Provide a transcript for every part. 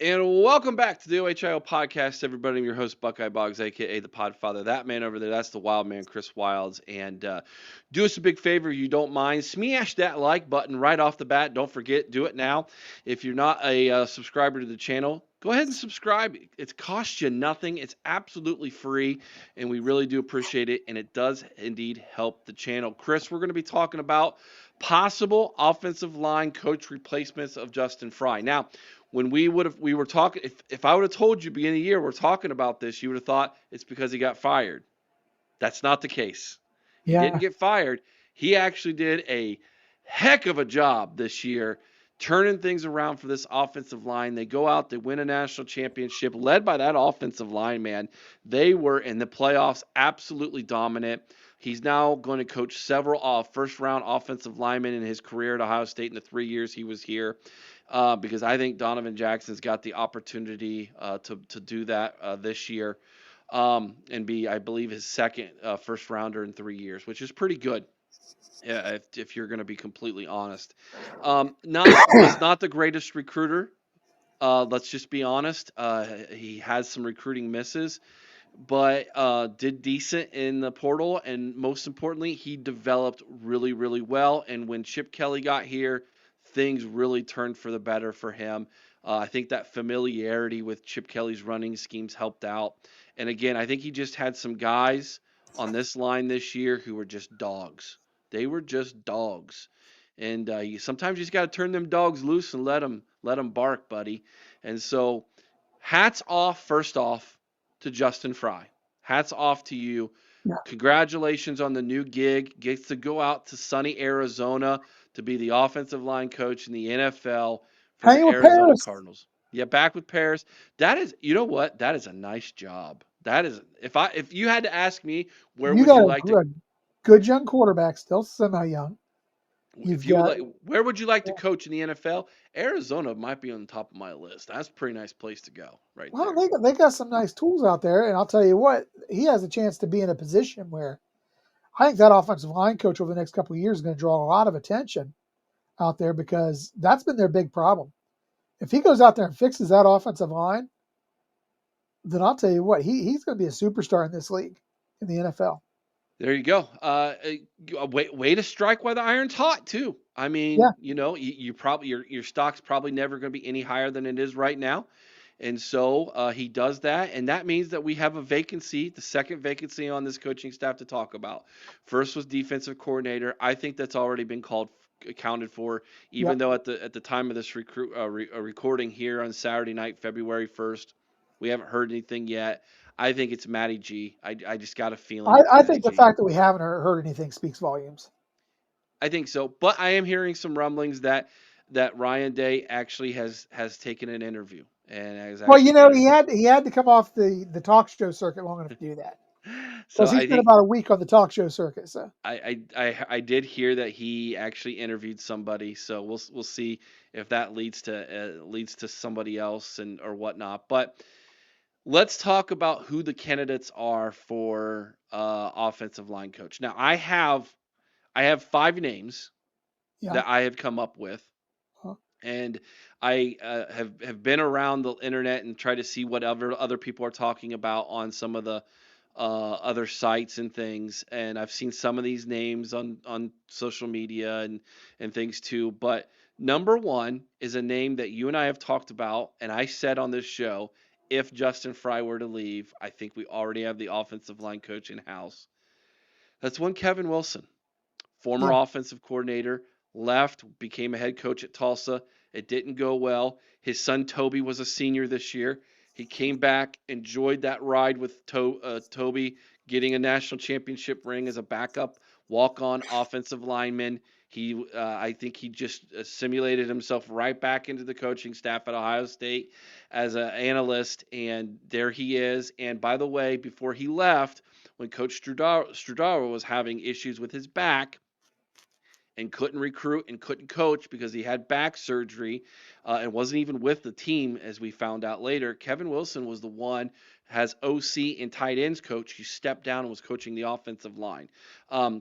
And welcome back to the OHIO podcast, everybody. I'm your host, Buckeye Boggs, aka the Podfather. That man over there, that's the Wild Man, Chris Wilds. And do us a big favor, if you don't mind, smash that like button right off the bat. Don't forget, do it now. If you're not a subscriber to the channel, go ahead and subscribe. It costs you nothing. It's absolutely free, and we really do appreciate it. And it does indeed help the channel. Chris, we're going to be talking about possible offensive line coach replacements of Justin Frye. Now, when we were talking, if I would have told you beginning of the year we're talking about this, you would have thought it's because he got fired. That's not the case. He Yeah. didn't get fired. He actually did a heck of a job this year turning things around for this offensive line. They go out, they win a national championship led by that offensive line, man. They were in the playoffs absolutely dominant. He's now going to coach several first-round offensive linemen in his career at Ohio State in the 3 years he was here. Because I think Donovan Jackson's got the opportunity to do that this year and be, I believe, his second first rounder in 3 years, which is pretty good. If you're going to be completely honest, was not the greatest recruiter. Let's just be honest. He has some recruiting misses, but did decent in the portal, and most importantly, he developed really, really well. And when Chip Kelly got here, things really turned for the better for him. I think that familiarity with Chip Kelly's running schemes helped out. And again, I think he just had some guys on this line this year who were just dogs. They were just dogs. And sometimes you just got to turn them dogs loose and let them bark, buddy. And so, hats off, first off, to Justin Frye. Hats off to you. Yeah. Congratulations on the new gig. Gets to go out to sunny Arizona to be the offensive line coach in the NFL for the Hanging with Arizona Paris. Cardinals. Yeah, back with Paris. That is, you know what? That is a nice job. That is, if you had to ask me, where You would got you a like to good young quarterback, still semi young. if You've you would got like where would you like to yeah. coach in the NFL? Arizona might be on the top of my list. That's a pretty nice place to go right Well, there. they got some nice tools out there, and I'll tell you what, he has a chance to be in a position where I think that offensive line coach over the next couple of years is going to draw a lot of attention out there because that's been their big problem. If he goes out there and fixes that offensive line, then I'll tell you what, he's going to be a superstar in this league in the NFL. There you go. Way to strike while the iron's hot too. I Yeah, mean, you probably your stock's probably never going to be any higher than it is right now, and so he does that, and that means that we have a vacancy, the second vacancy on this coaching staff to talk about. First was defensive coordinator. I think that's already been accounted for, even yep. though at the time of this recording here on Saturday night, February 1st, we haven't heard anything yet. I think it's Matty G. I just got a feeling it's I Matty think the G. fact that we haven't heard anything speaks volumes. I think so, but I am hearing some rumblings that Ryan Day actually has taken an interview and has Well, actually he had to come off the talk show circuit long enough to do that so because he's I been think about a week on the talk show circuit. So I did hear that he actually interviewed somebody. So we'll see if that leads to somebody else and or whatnot. But let's talk about who the candidates are for offensive line coach. Now I have 5 names yeah, that I have come up with. huh, And I have been around the internet and try to see what other people are talking about on some of the other sites and things. And I've seen some of these names on social media and things too. But number one is a name that you and I have talked about, and I said on this show, if Justin Frye were to leave, I think we already have the offensive line coach in house. That's one Kevin Wilson, former yeah. offensive coordinator, left, became a head coach at Tulsa. It didn't go well. His son Toby was a senior this year. He came back, enjoyed that ride with Toby, getting a national championship ring as a backup walk-on offensive lineman. I think he just simulated himself right back into the coaching staff at Ohio State as an analyst, and there he is. And by the way, before he left, when Coach Strudaro was having issues with his back, and couldn't recruit and couldn't coach because he had back surgery and wasn't even with the team, as we found out later. Kevin Wilson was the one has OC and tight ends coach who stepped down and was coaching the offensive line.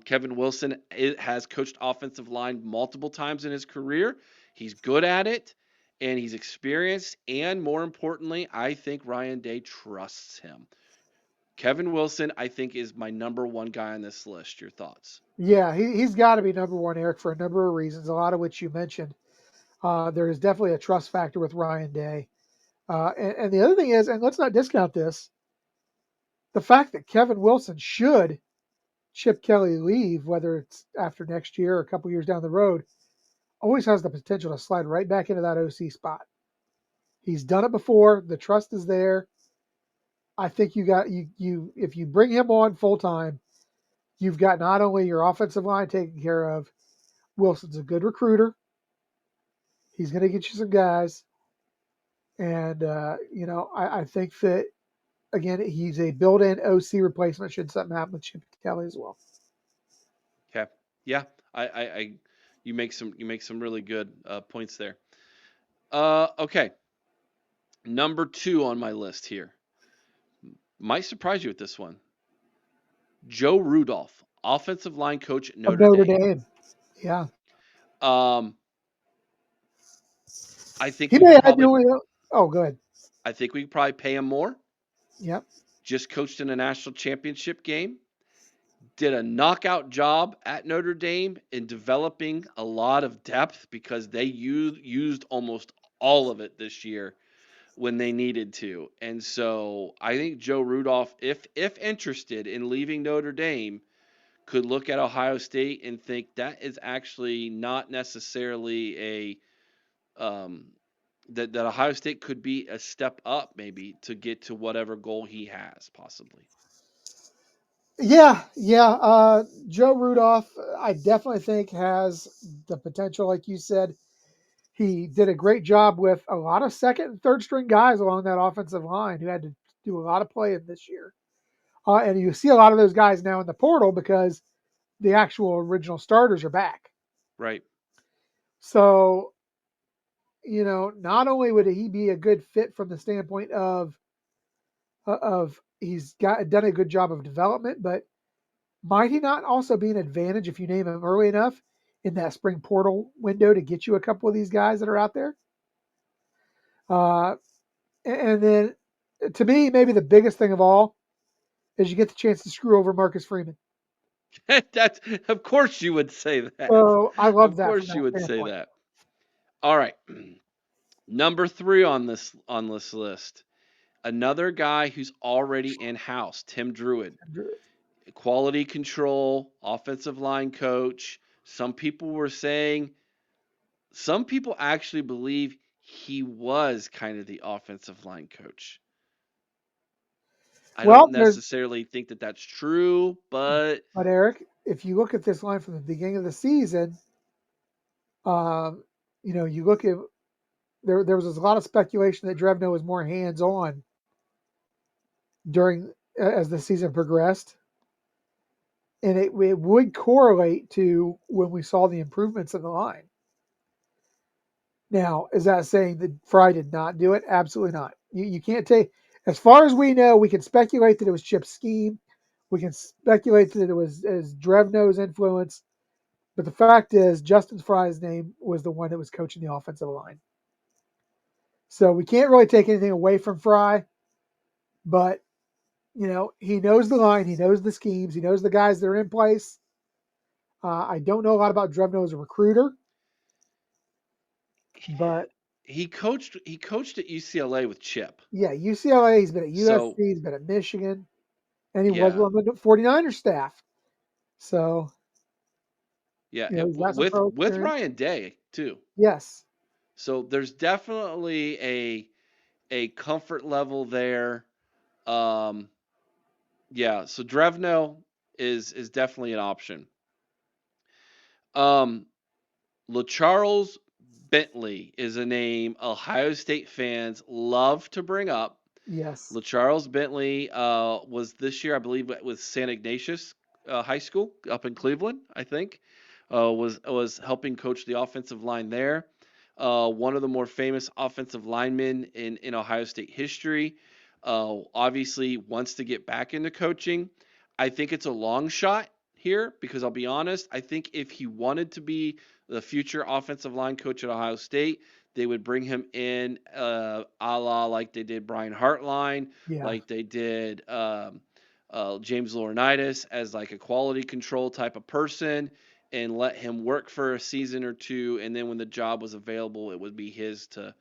Kevin Wilson has coached offensive line multiple times in his career. He's good at it. and he's experienced. And more importantly, I think Ryan Day trusts him. Kevin Wilson, I think, is my number one guy on this list. Your thoughts? Yeah, he's got to be number one, Eric, for a number of reasons, a lot of which you mentioned. There is definitely a trust factor with Ryan Day. And the other thing is, and let's not discount this, the fact that Kevin Wilson should Chip Kelly leave, whether it's after next year or a couple years down the road, always has the potential to slide right back into that OC spot. He's done it before. The trust is there. I think you if you bring him on full time, you've got not only your offensive line taken care of. Wilson's a good recruiter. He's going to get you some guys, and I think that again he's a built-in OC replacement should something happen with Chip Kelly as well. Okay. Yeah. You make some really good points there. Okay. Number 2 on my list here. Might surprise you with this one. Joe Rudolph, offensive line coach at Of Notre Notre Dame. Dame, yeah, Um, I think he we may could add probably, new. Oh, go ahead. I think we could probably pay him more. Yep. Just coached in a national championship game. Did a knockout job at Notre Dame in developing a lot of depth because they used almost all of it this year when they needed to. And so I think Joe Rudolph, if interested in leaving Notre Dame, could look at Ohio State and think that is actually not necessarily um, that Ohio State could be a step up maybe to get to whatever goal he has possibly. Yeah, yeah. Joe Rudolph, I definitely think has the potential, like you said. He did a great job with a lot of second and third string guys along that offensive line who had to do a lot of playing this year. And you see a lot of those guys now in the portal because the actual original starters are back. Right. So, not only would he be a good fit from the standpoint of he's got done a good job of development, but might he not also be an advantage if you name him early enough in that spring portal window to get you a couple of these guys that are out there? Uh, and then to me, maybe the biggest thing of all is you get the chance to screw over Marcus Freeman. That's of course you would say that. So I love Of that from course you that would say standpoint. that. All right. Number 3 on this list. Another guy who's already in house, Tim Druid. Quality control, offensive line coach. Some people actually believe he was kind of the offensive line coach. I Well, don't there's necessarily think that that's true, but but Eric, if you look at this line from the beginning of the season, um, you look at there was a lot of speculation that Drevno was more hands on during as the season progressed, and it would correlate to when we saw the improvements in the line. Now, is that saying that Fry did not do it? Absolutely not. You can't take, as far as we know, we can speculate that it was Chip's scheme. We can speculate that it was as Drevno's influence. But the fact is, Justin Frye's name was the one that was coaching the offensive line. So we can't really take anything away from Fry, but he knows the line, he knows the schemes, he knows the guys that are in place. I don't know a lot about Drevno as a recruiter, but he coached at UCLA with Chip. yeah, UCLA, he's been at USC, So, he's been at Michigan, and he was yeah. on the 49ers staff. So, Yeah, he's got some pro with experience. Ryan Day too. Yes. So there's definitely a comfort level there. Um, yeah, so Drevno is definitely an option. Um, LaCharles Bentley is a name Ohio State fans love to bring up. Yes. LaCharles Bentley was this year, I believe, with San Ignatius High School up in Cleveland. I think was helping coach the offensive line there. One of the more famous offensive linemen in Ohio State history. Obviously, wants to get back into coaching. I think it's a long shot here because I'll be honest. I think if he wanted to be the future offensive line coach at Ohio State, They would bring him in, a la like they did Brian Hartline, Yeah. like they did James Laurinaitis as like a quality control type of person, and let him work for a season or two, and then when the job was available, it would be his to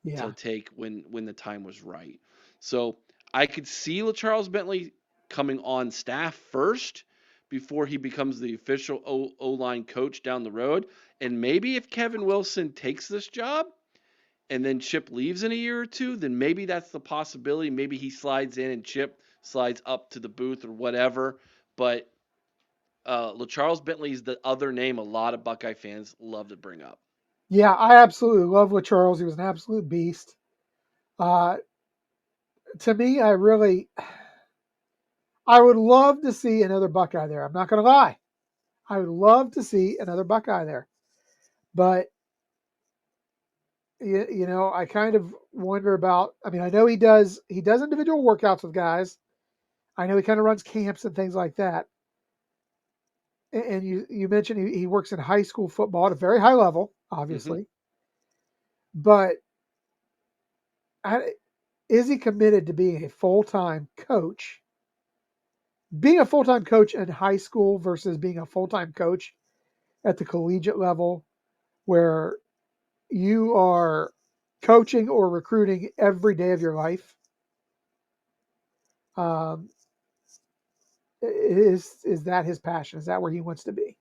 Yeah. take when the time was right. So I could see LaCharles Bentley coming on staff first before he becomes the official O line coach down the road. And maybe if Kevin Wilson takes this job and then Chip leaves in a year or two, then maybe that's the possibility. Maybe he slides in and Chip slides up to the booth or whatever. But LaCharles Bentley is the other name a lot of Buckeye fans love to bring up. Yeah, I absolutely love Charles. He was an absolute beast. Uh, to me, I would love to see another Buckeye there. I'm not going to lie. I would love to see another Buckeye there. But, I kind of wonder about, I mean, I know he does individual workouts with guys. I know he kind of runs camps and things like that. And you mentioned he works in high school football at a very high level, Hmm. obviously. But I, is he committed to being a full time coach? Being a full time coach in high school versus being a full time coach at the collegiate level, where you are coaching or recruiting every day of your life. Um, is that his passion? Is that where he wants to be?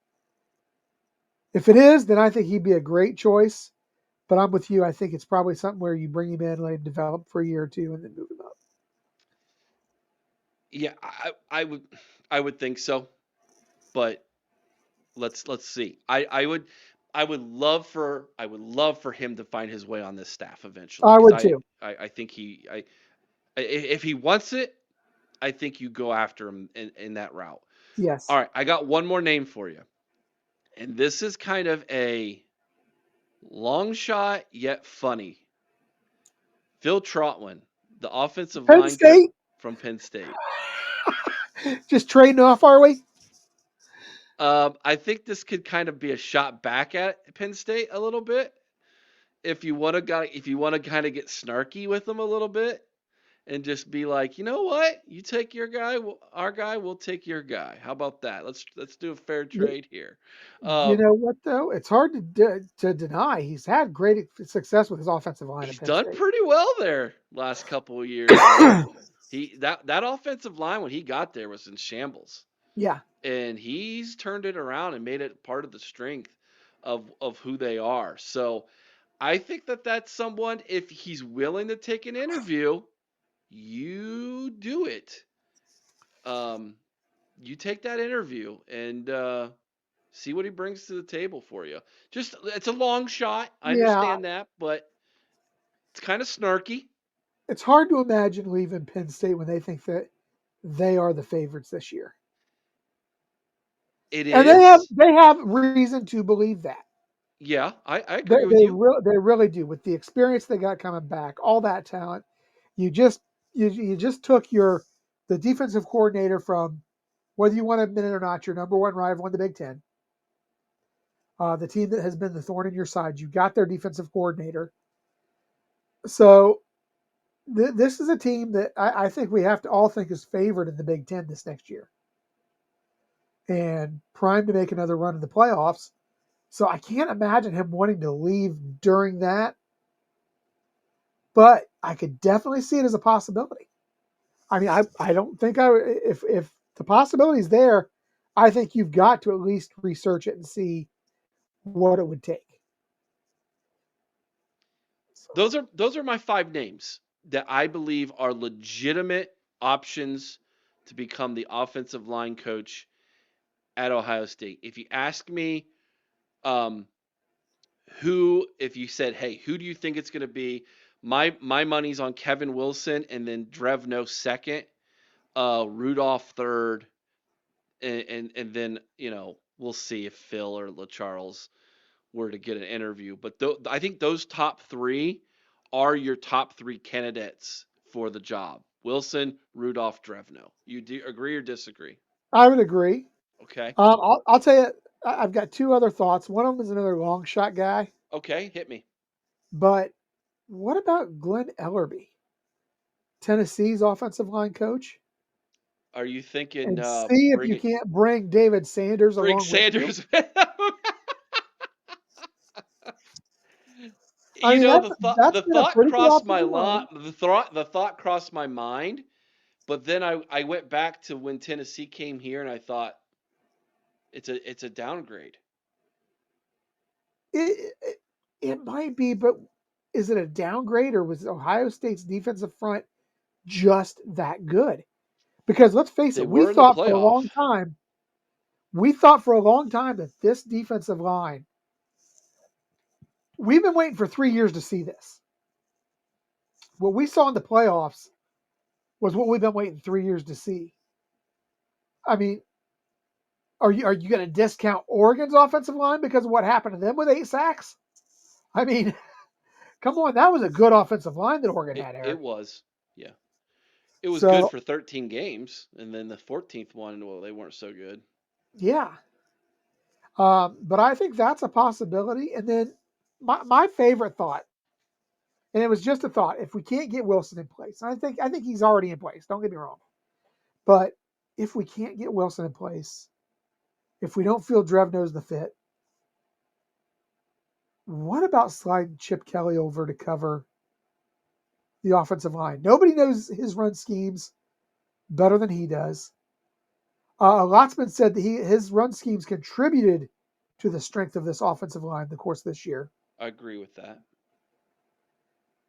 If it is, then I think he'd be a great choice. But I'm with you. I think it's probably something where you bring him in, let him develop for a year or two, and then move him up. Yeah, I would think so, but let's see. I would love for him to find his way on this staff eventually I because would too. I think if he wants it, I think you go after him in that route. All Yes. right, I got one more name for you, and this is kind of a long shot yet funny. Phil Trotwin, the offensive Penn line coach State, from Penn State. just trading off, are we? I think this could kind of be a shot back at Penn State a little bit. If you want to kind of get snarky with them a little bit and just be like, you know what, you take your guy, our guy, we'll take your guy. How about that? Let's do a fair trade here. You Um, know what though? It's hard to deny he's had great success with his offensive line at he's Penn done State. pretty well there last couple of years, man. That offensive line when he got there was in shambles, Yeah, and he's turned it around and made it part of the strength of who they are. So I think that that's someone, if he's willing to take an interview, you do it. Um, you take that interview and see what he brings to the table for you. Just it's a long shot, I yeah. understand that, but it's kind of snarky. It's hard to imagine leaving Penn State when they think that they are the favorites this year, It and is. they have reason to believe that. Yeah, I They agree with they you. really they really do with the experience they got coming back, all that talent. You just you just took the defensive coordinator from, whether you want to admit it or not, your number one rival in the Big Ten, the team that has been the thorn in your side. You got their defensive coordinator. So this is a team that I think we have to all think is favored in the Big Ten this next year and primed to make another run in the playoffs. So I can't imagine him wanting to leave during that, but I could definitely see it as a possibility. I mean, I don't think if the possibility is there, I think you've got to at least research it and see what it would take. So Those are my five names that I believe are legitimate options to become the offensive line coach at Ohio State. If you ask me, um, if you said, hey, who do you think it's going to be? My money's on Kevin Wilson and then Drevno second, Rudolph third, and then we'll see if Phil or LaCharles were to get an interview. But I think those top three are your top three candidates for the job: Wilson, Rudolph, Drevno. You do agree or disagree? I would agree. Okay. I'll tell you, I've got two other thoughts. One of them is another long shot guy. Okay, hit me. But what about Glenn Ellerby, Tennessee's offensive line coach? Are you thinking And see if bring you it, can't bring David Sanders bring along with you. Sanders with him? I You mean, know, that's the been a thought pretty good crossed my offensive line. the thought crossed my mind, but then I went back to when Tennessee came here and I thought it's a downgrade. It might be, but is it a downgrade or was Ohio State's defensive front just that good? Because let's face They it, we were in the thought for a playoff. long time, we thought for a long time that this defensive line, we've been waiting for 3 years to see this. What we saw in the playoffs was what we've been waiting 3 years to see. I mean, are you going to discount Oregon's offensive line because of what happened to them with 8 sacks? I mean, come on, that was a good offensive line that Oregon had, It Eric. was, yeah. It was good So for 13 games, and then the 14th one, well, they weren't so good. yeah, but I think that's a possibility. And then my favorite thought, and it was just a thought, if we can't get Wilson in place, I think he's already in place. Don't get me wrong, but if we can't get Wilson in place, if we don't feel Drev knows the fit, what about sliding Chip Kelly over to cover the offensive line? Nobody knows his run schemes better than he does. Lotsman said that his run schemes contributed to the strength of this offensive line in the course of this year. I agree with that.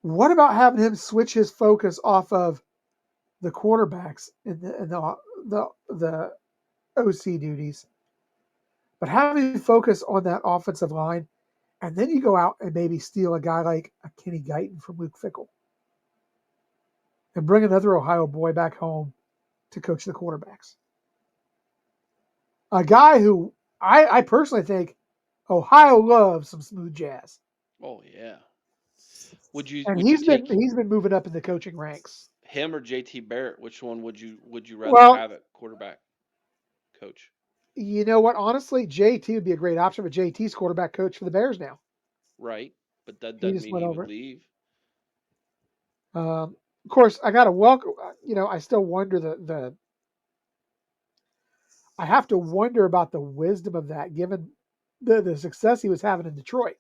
What about having him switch his focus off of the quarterbacks in the OC duties, but having him focus on that offensive line, and then you go out and maybe steal a guy like a Kenny Guyton from Luke Fickle and bring another Ohio boy back home to coach the quarterbacks. A guy who I personally think Ohio loves some smooth jazz, Oh yeah. Would you and would you he's been take he's been moving up in the coaching ranks. him or JT Barrett? Which one would you rather Well, have at quarterback coach? you know what? Honestly, JT would be a great option, but JT's quarterback coach for the Bears now. Right, but that He doesn't just mean went he would over. leave. Of course, I got to welcome. I still wonder the. I have to wonder about the wisdom of that, given the success he was having in Detroit.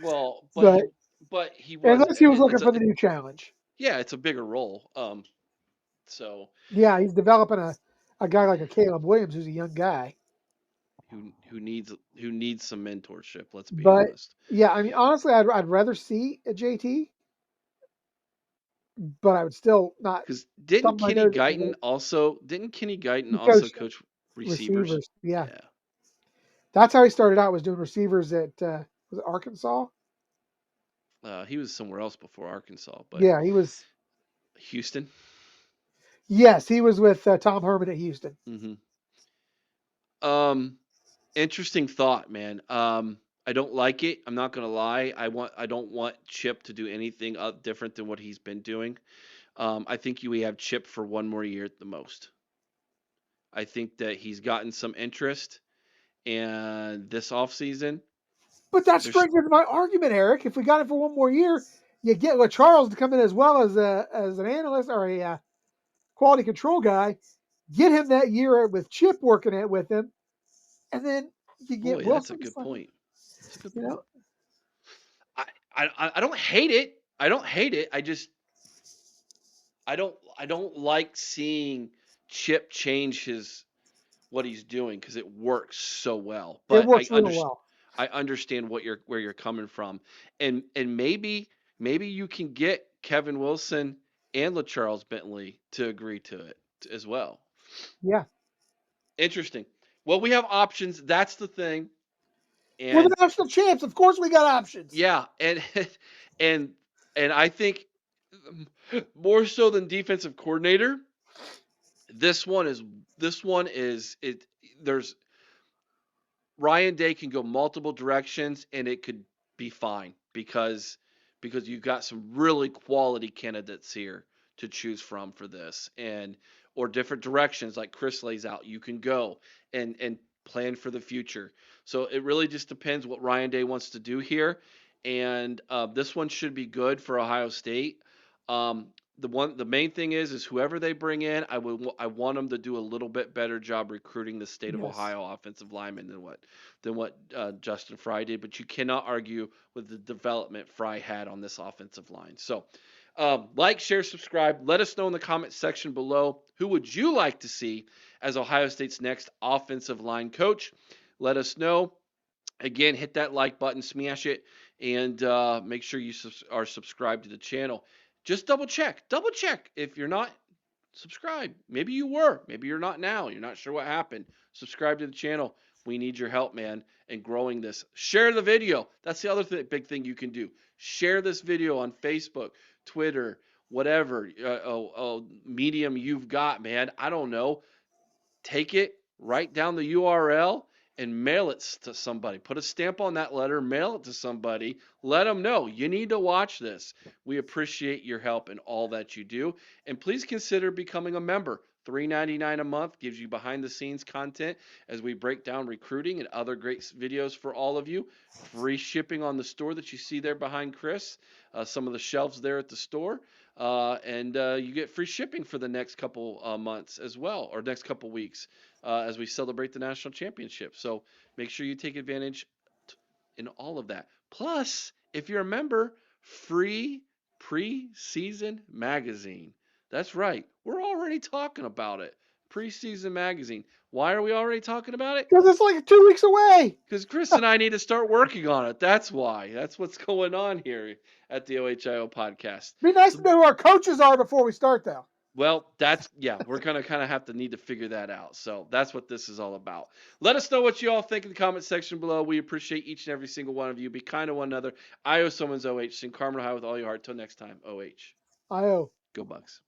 Well, But but he was unless he was looking it's for the new challenge, yeah, it's a bigger role. So yeah, he's developing a guy like a Caleb Williams, who's a young guy. who needs some mentorship. Let's be But honest. yeah, I mean, honestly, I'd rather see a JT, but I would still not Because thumb my nose at him. didn't Kenny Guyton He also coached coach receivers? receivers. Yeah, Yeah. that's how he started out. Was doing receivers at was it Arkansas? He was somewhere else before Arkansas, but Yeah, he was. Houston. Yes, he was with Tom Herman at Houston. Hmm. Um, Interesting thought, man. I don't like it. I'm not gonna lie. I don't want Chip to do anything different than what he's been doing. I think we have Chip for one more year at the most. I think that he's gotten some interest, and this offseason, But that there's strengthens my argument, Eric. If we got it for one more year, you get Charles to come in as well as an analyst or a quality control guy. Get him that year with Chip working it with him, and then you get boy, that's a Wilson to good start. point. That's a good You point. know, I don't hate it. I don't hate it. I don't like seeing Chip change his what he's doing because it works so well. it But works real well. I understand where you're coming from, and maybe you can get Kevin Wilson and LaCharles Bentley to agree to it as well. Yeah, Interesting. Well, we have options. That's the thing, we're and the national champs. Of course, we got options. yeah, and and and I think more so than defensive coordinator, this one is this one is it. There's Ryan Day can go multiple directions and it could be fine because you've got some really quality candidates here to choose from for this and or different directions like Chris lays out you can go and plan for the future. So it really just depends what Ryan Day wants to do here and this one should be good for Ohio State. Um, the main thing is whoever they bring in, I want them to do a little bit better job recruiting the state of Yes. Ohio offensive linemen than what Justin Frye did. But you cannot argue with the development Frye had on this offensive line. So, like, share, subscribe. Let us know in the comment section below who would you like to see as Ohio State's next offensive line coach. Let us know. Again, hit that like button, smash it, and make sure you are subscribed to the channel. Just double check. Double check if you're not subscribed. Maybe you were. Maybe you're not now. You're not sure what happened. Subscribe to the channel. We need your help, man, in growing this. Share the video. That's the other big thing you can do. Share this video on Facebook, Twitter, whatever medium you've got, man. I don't know. Take it, write down the URL, and mail it to somebody. Put a stamp on that letter, mail it to somebody. Let them know you need to watch this. We appreciate your help in all that you do. And please consider becoming a member. $3.99 a month gives you behind the scenes content as we break down recruiting and other great videos for all of you. Free shipping on the store that you see there behind Chris, some of the shelves there at the store. And you get free shipping for the next couple months as well, or next couple weeks as we celebrate the national championship. So make sure you take advantage in all of that. Plus, if you're a member, free preseason magazine. That's right. We're already talking about it. Preseason magazine. Why are we already talking about it? Because it's like 2 weeks away. Because Chris and I need to start working on it. That's why. That's what's going on here at the OHIO podcast. Be nice to So, know who our coaches are before we start, though. well, we're going to kind of have to need to figure that out. So that's what this is all about. Let us know what you all think in the comment section below. We appreciate each and every single one of you. Be kind to one another. I owe someone's OH. Sing Carmen High with all your heart. Till next time, OH. I O. Go Bucks.